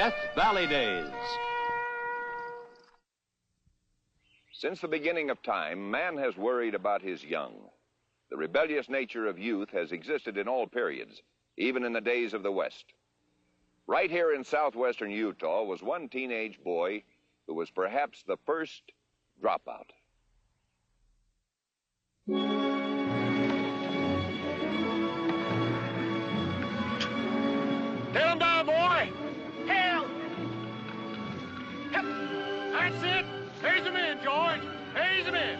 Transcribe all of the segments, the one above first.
Death Valley Days. Since the beginning of time, man has worried about his young. The rebellious nature of youth has existed in all periods, even in the days of the West. Right here in southwestern Utah was one teenage boy who was perhaps the first dropout. Tail him down, boy! Tail! Yep. That's it! Haze him in, George! Haze him in!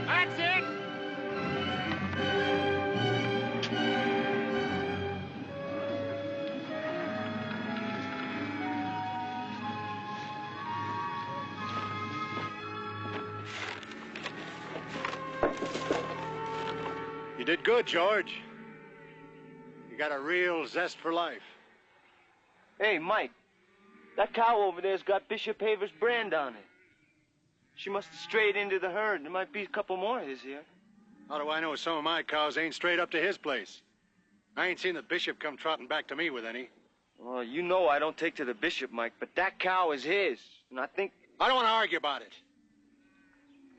That's it! You did good, George. You got a real zest for life. Hey, Mike, that cow over there's got Bishop Haver's brand on it. She must have strayed into the herd. There might be a couple more of his here. How do I know some of my cows ain't straight up to his place? I ain't seen the bishop come trotting back to me with any. Well, you know I don't take to the bishop, Mike, but that cow is his. And I think... I don't want to argue about it.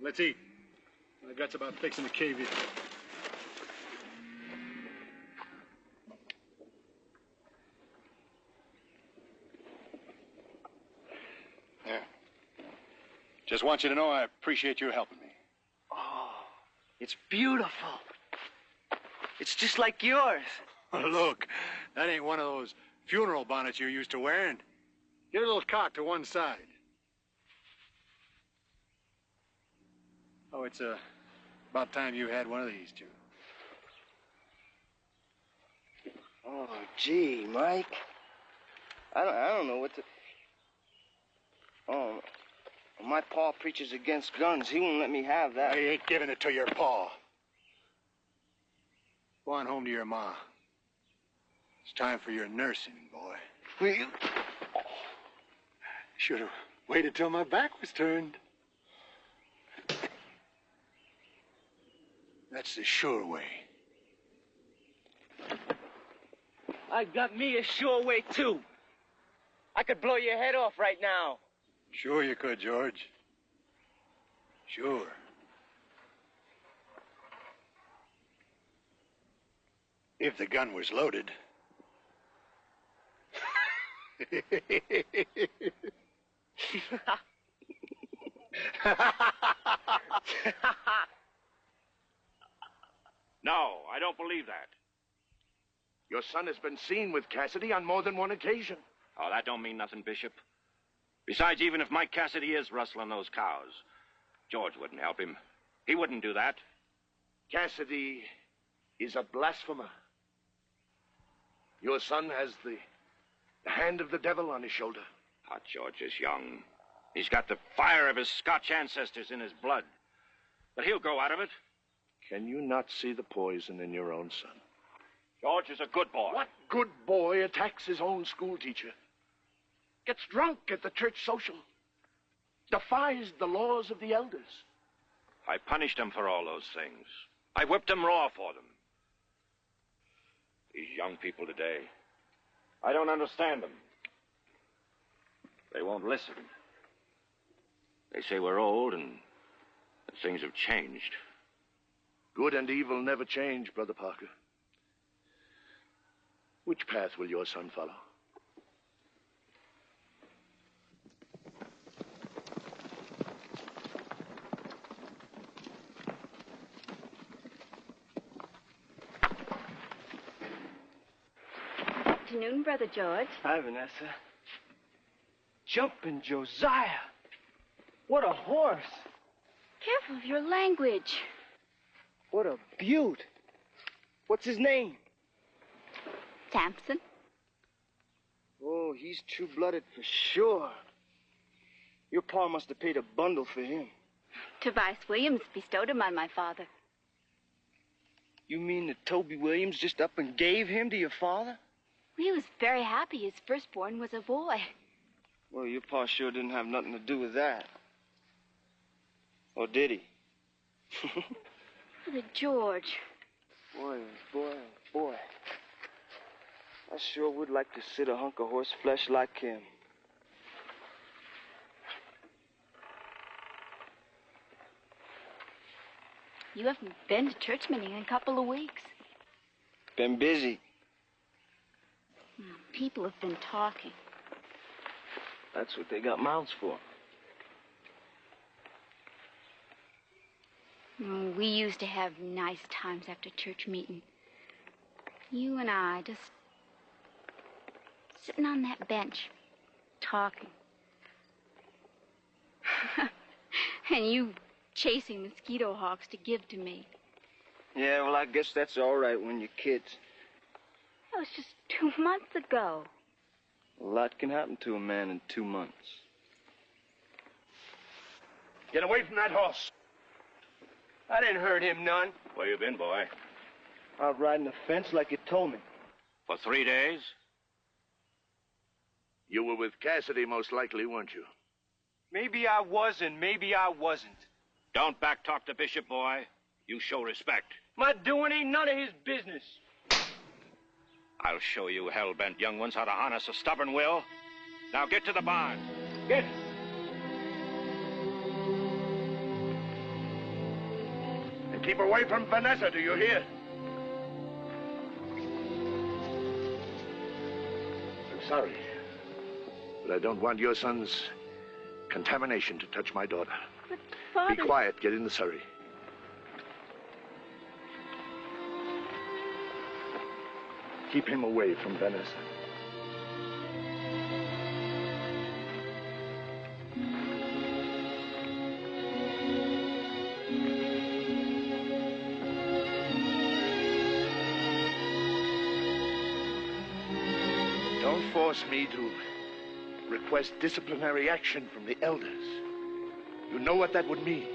Let's eat. My gut's about fixing to cave in. There. Just want you to know I appreciate you helping me. Oh, it's beautiful. It's just like yours. Look, that ain't one of those funeral bonnets you're used to wearing. Get a little cocked to one side. Oh, it's about time you had one of these, too. Oh, gee, Mike. I don't know what to... Oh, my pa preaches against guns. He won't let me have that. I ain't giving it to your pa. Go on home to your ma. It's time for your nursing, boy. Will you? Should have waited till my back was turned. That's the sure way. I got me a sure way, too. I could blow your head off right now. Sure you could, George. Sure. If the gun was loaded. No, I don't believe that. Your son has been seen with Cassidy on more than one occasion. Oh, that don't mean nothing, Bishop. Besides, even if Mike Cassidy is rustling those cows, George wouldn't help him. He wouldn't do that. Cassidy is a blasphemer. Your son has the hand of the devil on his shoulder. Hot George is young. He's got the fire of his Scotch ancestors in his blood. But he'll grow out of it. Can you not see the poison in your own son? George is a good boy. What good boy attacks his own schoolteacher? Gets drunk at the church social? Defies the laws of the elders? I punished him for all those things. I whipped him raw for them. These young people today, I don't understand them. They won't listen. They say we're old and that things have changed. Good and evil never change, Brother Parker. Which path will your son follow? Afternoon, Brother George. Hi, Vanessa. Jumping Josiah. What a horse. Careful of your language. What a beaut. What's his name? Samson. Oh, he's true-blooded for sure. Your pa must have paid a bundle for him. Tobias Williams bestowed him on my father. You mean that Toby Williams just up and gave him to your father? He was very happy his firstborn was a boy. Well, your pa sure didn't have nothing to do with that. Or did he? Brother George. Boy, boy, boy. I sure would like to sit a hunk of horse flesh like him. You haven't been to church meeting in a couple of weeks. Been busy. People have been talking. That's what they got mouths for. We used to have nice times after church meeting. You and I just sitting on that bench, talking. And you chasing mosquito hawks to give to me. Yeah, well, I guess that's all right when you're kids. That was just 2 months ago. A lot can happen to a man in 2 months. Get away from that horse. I didn't hurt him none. Where you been, boy? Out riding the fence like you told me. For 3 days? You were with Cassidy, most likely, weren't you? Maybe I was and maybe I wasn't. Don't backtalk the bishop, boy. You show respect. My doing ain't none of his business. I'll show you hell-bent young ones how to harness a stubborn will. Now get to the barn. Get. And keep away from Vanessa, do you hear? I'm sorry, but I don't want your son's contamination to touch my daughter. But, Father... Be quiet. Get in the surrey. Keep him away from Vanessa. Don't force me to request disciplinary action from the elders. You know what that would mean.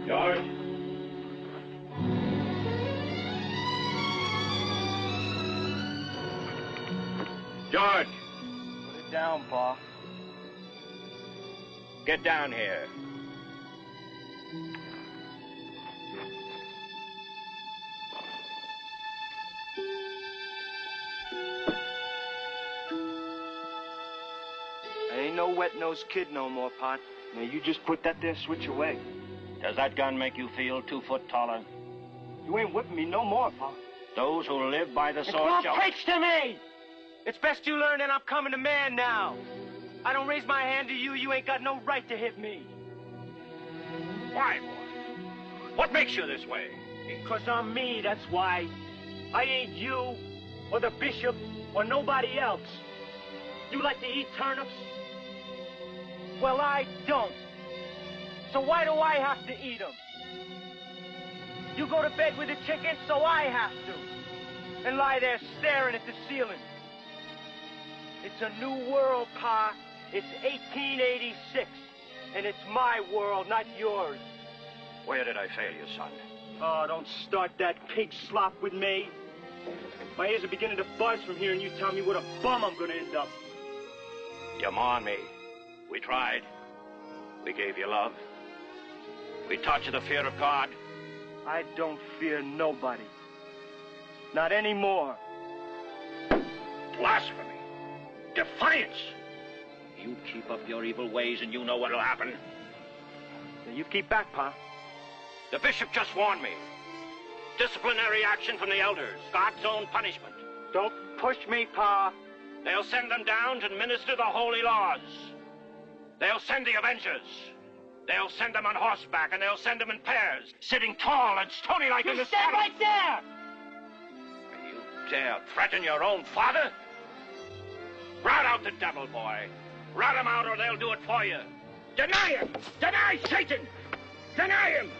George? George! Put it down, Pa. Get down here. I ain't no wet-nosed kid no more, Pop. Now you just put that there switch away. Does that gun make you feel 2 foot taller? You ain't whipping me no more, Pa. Those who live by the sword Don't shall... preach to me! It's best you learn that I'm coming to man now. I don't raise my hand to you, you ain't got no right to hit me. Why, boy? What makes you this way? Because I'm me, that's why. I ain't you, or the bishop, or nobody else. You like to eat turnips? Well, I don't. So why do I have to eat them? You go to bed with the chicken, so I have to. And lie there staring at the ceiling. It's a new world, Pa. It's 1886. And it's my world, not yours. Where did I fail you, son? Oh, don't start that pig slop with me. My ears are beginning to buzz from hearing you tell me what a bum I'm gonna end up. You mourn me. We tried. We gave you love. We taught you the fear of God. I don't fear nobody. Not anymore. Blasphemy. Defiance. You keep up your evil ways and you know what'll happen. Now you keep back, Pa. The bishop just warned me. Disciplinary action from the elders. God's own punishment. Don't push me, Pa. They'll send them down to administer the holy laws. They'll send the avengers. They'll send them on horseback, and they'll send them in pairs, sitting tall and stony-like in the stand saddle. right there! You dare threaten your own father? Rout out the devil, boy. Rout him out, or they'll do it for you. Deny him! Deny Satan! Deny him!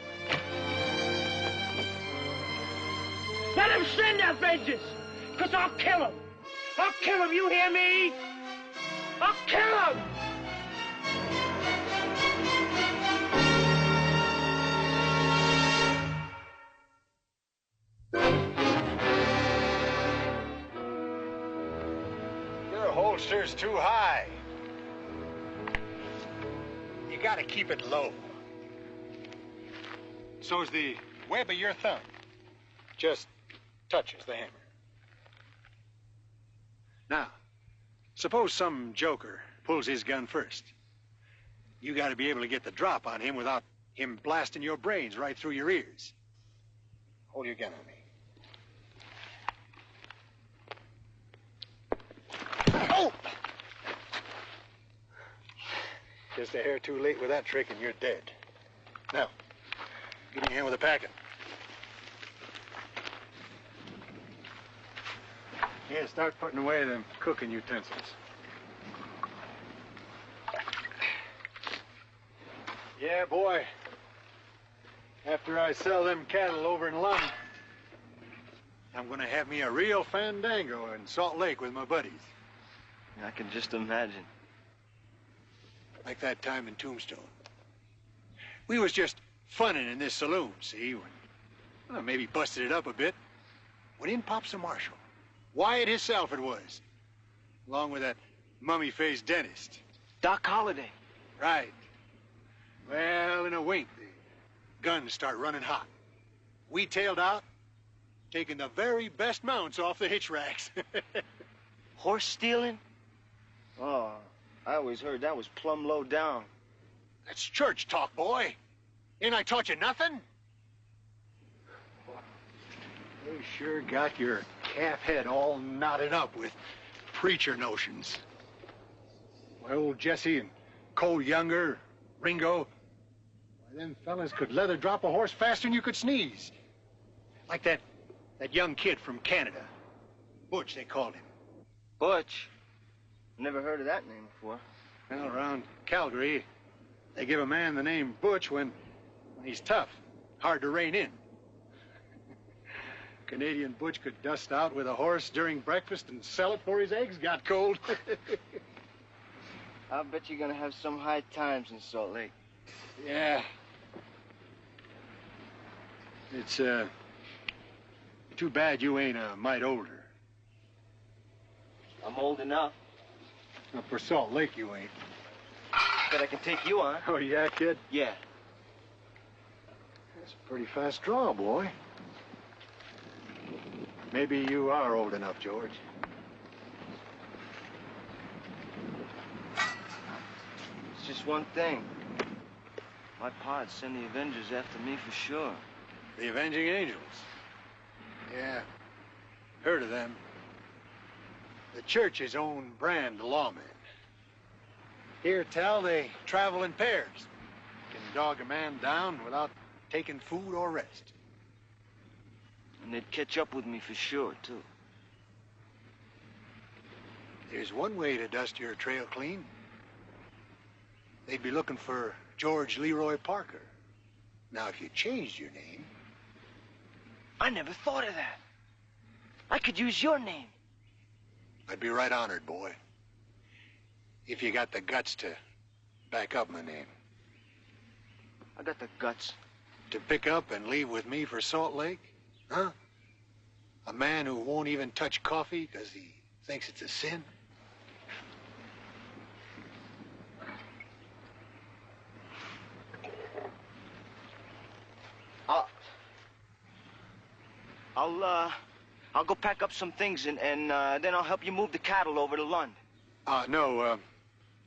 Let him send their vengeance, because I'll kill him. I'll kill him, you hear me? I'll kill him! You're holster's too high. You gotta keep it low. So's the web of your thumb. Just touches the hammer. Now, suppose some joker pulls his gun first. You gotta be able to get the drop on him without him blasting your brains right through your ears. Hold your gun on me. Oh! Just a hair too late with that trick and you're dead. Now, get in your hand with the packet. Yeah, start putting away them cooking utensils. Yeah, boy. After I sell them cattle over in London, I'm gonna have me a real fandango in Salt Lake with my buddies. I can just imagine. Like that time in Tombstone. We was just funning in this saloon, see? Well, maybe busted it up a bit. When in pops a marshal. Wyatt himself it was. Along with that mummy-faced dentist. Doc Holliday. Right. Well, in a wink, the guns start running hot. We tailed out, taking the very best mounts off the hitch racks. Horse stealing? Oh, I always heard that was plumb low down. That's church talk, boy. Ain't I taught you nothing? You sure got your calf head all knotted up with preacher notions. Why, old Jesse and Cole Younger, Ringo, why, them fellas could leather drop a horse faster than you could sneeze. Like that young kid from Canada. Butch, they called him. Butch? Never heard of that name before. Well, around Calgary, they give a man the name Butch when he's tough, hard to rein in. Canadian Butch could dust out with a horse during breakfast and sell it before his eggs got cold. I'll bet you're gonna have some high times in Salt Lake. Yeah. It's, too bad you ain't a mite older. I'm old enough. Now, for Salt Lake, you ain't. Bet I can take you on. Oh, yeah, kid? Yeah. That's a pretty fast draw, boy. Maybe you are old enough, George. It's just one thing. My pa'd send the Avengers after me for sure. The Avenging Angels? Yeah, heard of them. The church's own brand of lawmen. Here tell they travel in pairs. Can dog a man down without taking food or rest. And they'd catch up with me for sure, too. There's one way to dust your trail clean. They'd be looking for George Leroy Parker. Now, if you changed your name... I never thought of that. I could use your name. I'd be right honored, boy. If you got the guts to back up my name. I got the guts. To pick up and leave with me for Salt Lake? Huh? A man who won't even touch coffee because he thinks it's a sin? I'll go pack up some things and then I'll help you move the cattle over to Lund. No,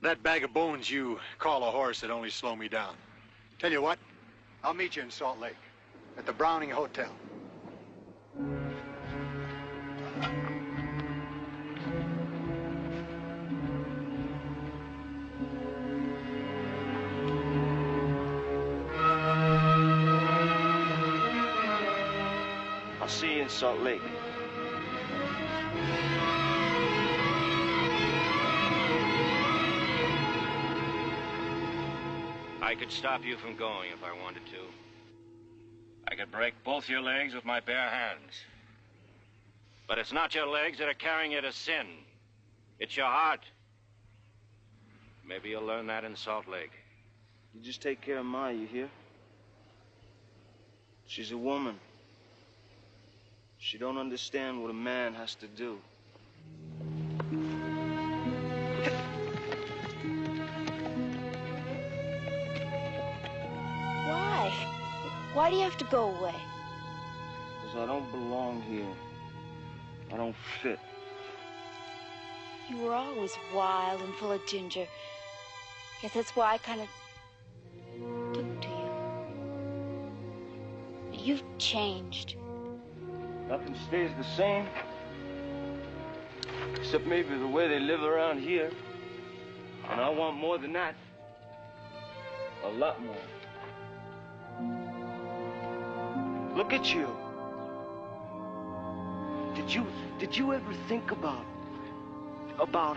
that bag of bones you call a horse would only slow me down. Tell you what, I'll meet you in Salt Lake at the Browning Hotel. I'll see you in Salt Lake. I could stop you from going if I wanted to. I could break both your legs with my bare hands. But it's not your legs that are carrying you to sin. It's your heart. Maybe you'll learn that in Salt Lake. You just take care of Ma, you hear? She's a woman. She don't understand what a man has to do. Why do you have to go away? Because I don't belong here. I don't fit. You were always wild and full of ginger. Guess that's why I kind of took to you. But you've changed. Nothing stays the same. Except maybe the way they live around here. And I want more than that. A lot more. Look at you. Did you ever think about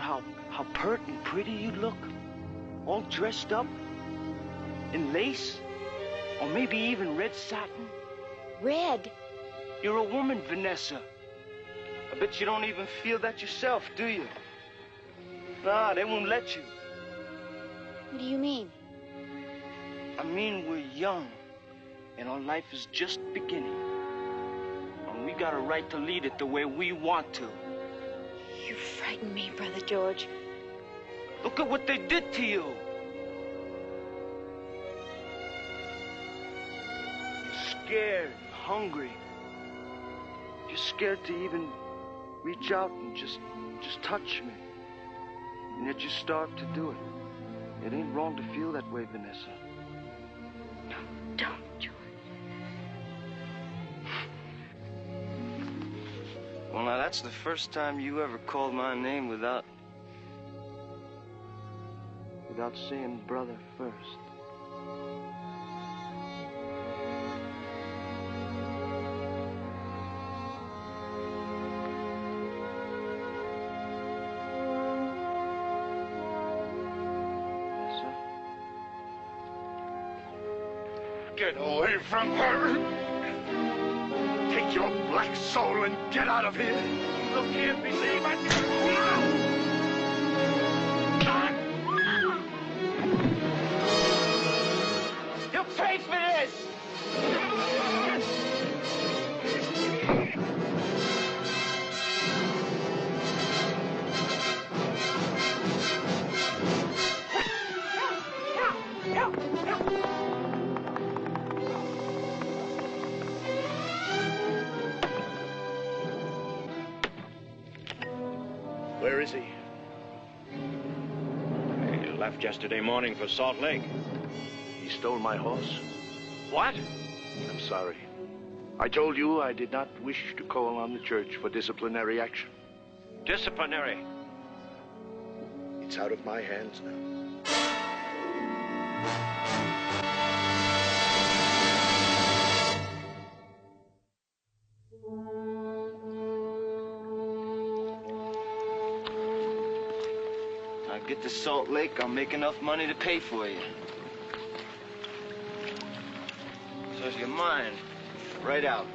how pert and pretty you look? All dressed up in lace? Or maybe even red satin? Red? You're a woman, Vanessa. I bet you don't even feel that yourself, do you? Nah, they won't let you. What do you mean? I mean, we're young, and our life is just beginning. And we got a right to lead it the way we want to. You frighten me, Brother George. Look at what they did to you. You're scared, hungry. You're scared to even reach out and just touch me. And yet you starve to do it. It ain't wrong to feel that way, Vanessa. No, don't, George. Well, now, that's the first time you ever called my name without saying brother first. Get away from her! Take your black soul and get out of here! You can't believe it! You'll pay for this! Where is he? He left yesterday morning for Salt Lake. He stole my horse. What? I'm sorry. I told you I did not wish to call on the church for disciplinary action. Disciplinary? It's out of my hands now. Get to Salt Lake, I'll make enough money to pay for you. So if you're mine, right out.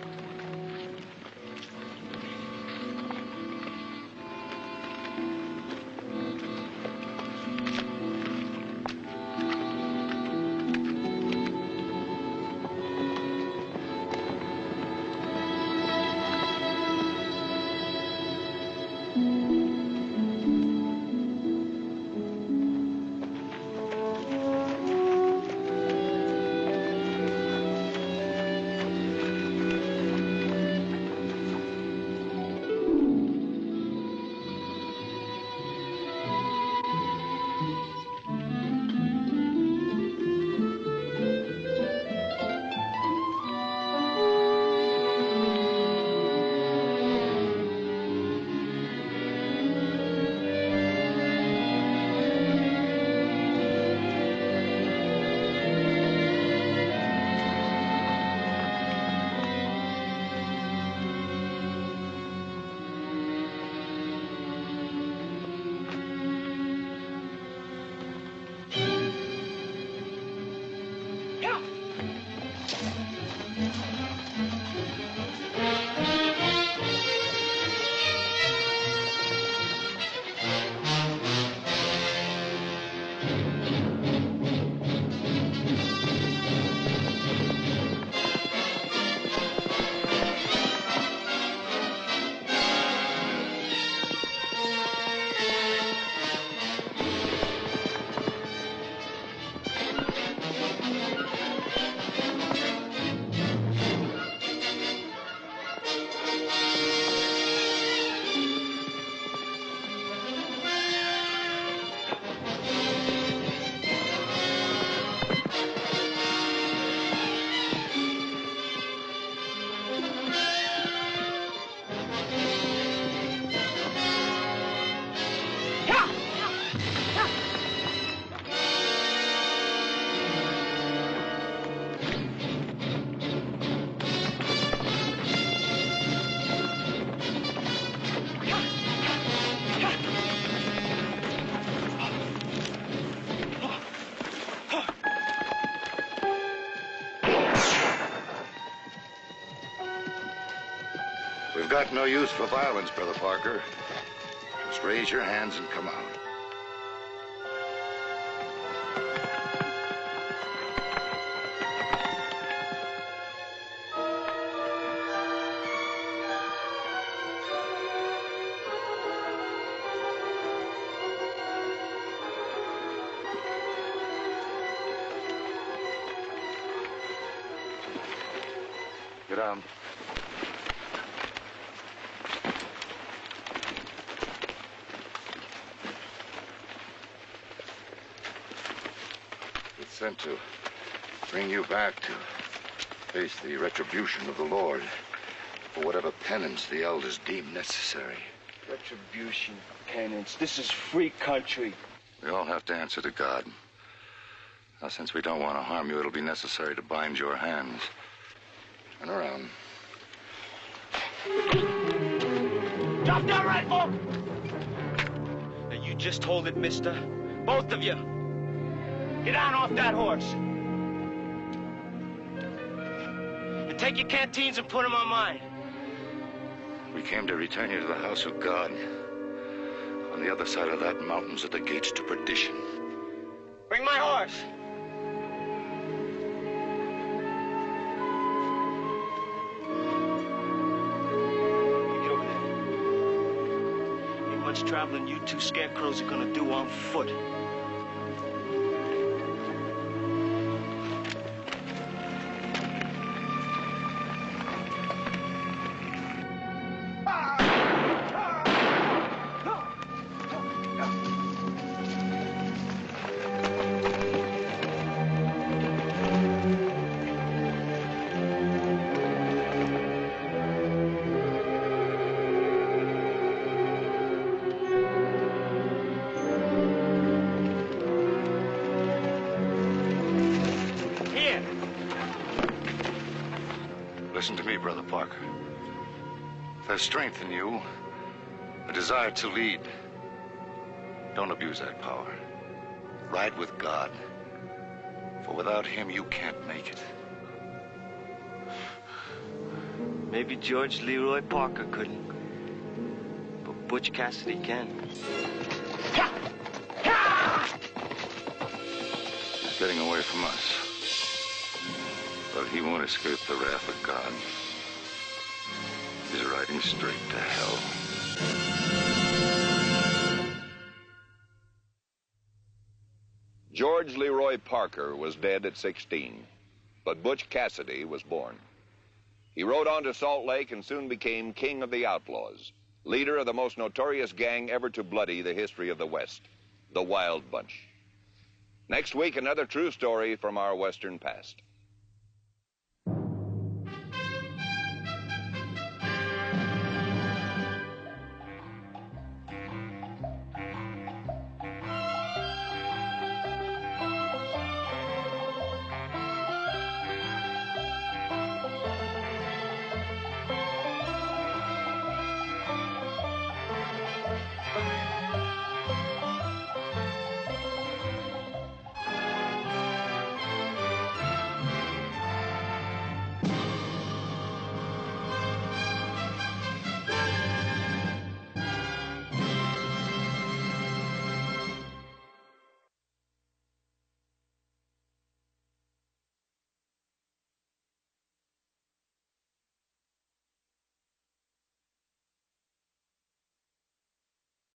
got no use for violence, Brother Parker. Just raise your hands and come out. Get down. It's sent to bring you back to face the retribution of the Lord for whatever penance the elders deem necessary. Retribution, penance. This is free country. We all have to answer to God. Now, since we don't want to harm you, it'll be necessary to bind your hands. Turn around. Drop that rifle! Now you just hold it, mister. Both of you. Get down off that horse. And take your canteens and put them on mine. We came to return you to the house of God. On the other side of that mountain's are the gates to perdition. Bring my horse. Get over there. Ain't much traveling you two scarecrows are gonna do on foot. Listen to me, Brother Parker. There's strength in you, a desire to lead. Don't abuse that power. Ride with God. For without him, you can't make it. Maybe George Leroy Parker couldn't, but Butch Cassidy can. He's getting away from us. But he won't escape the wrath of God. He's riding straight to hell. George Leroy Parker was dead at 16, but Butch Cassidy was born. He rode on to Salt Lake and soon became king of the outlaws, leader of the most notorious gang ever to bloody the history of the West, the Wild Bunch. Next week, another true story from our Western past.